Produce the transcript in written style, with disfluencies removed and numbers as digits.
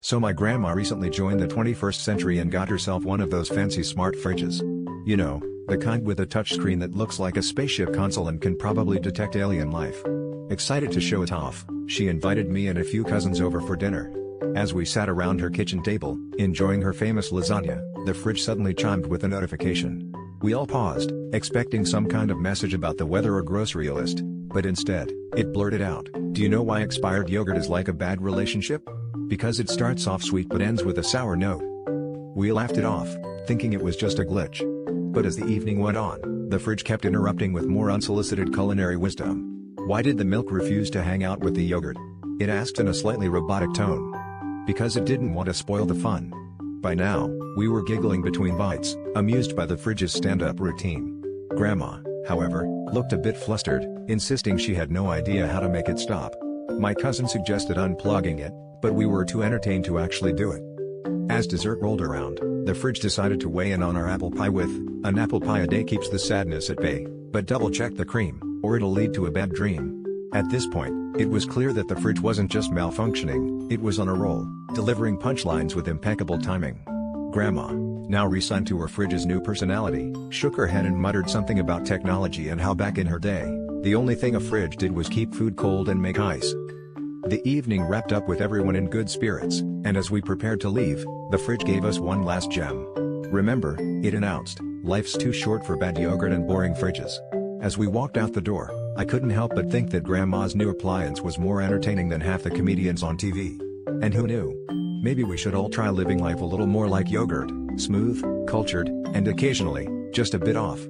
So my grandma recently joined the 21st century and got herself one of those fancy smart fridges. You know, the kind with a touchscreen that looks like a spaceship console and can probably detect alien life. Excited to show it off, she invited me and a few cousins over for dinner. As we sat around her kitchen table, enjoying her famous lasagna, the fridge suddenly chimed with a notification. We all paused, expecting some kind of message about the weather or grocery list, but instead, it blurted out, "Do you know why expired yogurt is like a bad relationship? Because it starts off sweet but ends with a sour note." We laughed it off, thinking it was just a glitch. But as the evening went on, the fridge kept interrupting with more unsolicited culinary wisdom. Why did the milk refuse to hang out with the yogurt? It asked in a slightly robotic tone. Because it didn't want to spoil the fun. By now, we were giggling between bites, amused by the fridge's stand-up routine. Grandma, however, looked a bit flustered, insisting she had no idea how to make it stop. My cousin suggested unplugging it, but we were too entertained to actually do it. As dessert rolled around, the fridge decided to weigh in on our apple pie with, "An apple pie a day keeps the sadness at bay, but double-check the cream, or it'll lead to a bad dream." At this point, it was clear that the fridge wasn't just malfunctioning, it was on a roll, delivering punchlines with impeccable timing. Grandma, now resigned to her fridge's new personality, shook her head and muttered something about technology and how back in her day, the only thing a fridge did was keep food cold and make ice. The evening wrapped up with everyone in good spirits, and as we prepared to leave, the fridge gave us one last gem. "Remember," it announced, "life's too short for bad yogurt and boring fridges." As we walked out the door, I couldn't help but think that Grandma's new appliance was more entertaining than half the comedians on TV. And who knew? Maybe we should all try living life a little more like yogurt, smooth, cultured, and occasionally, just a bit off.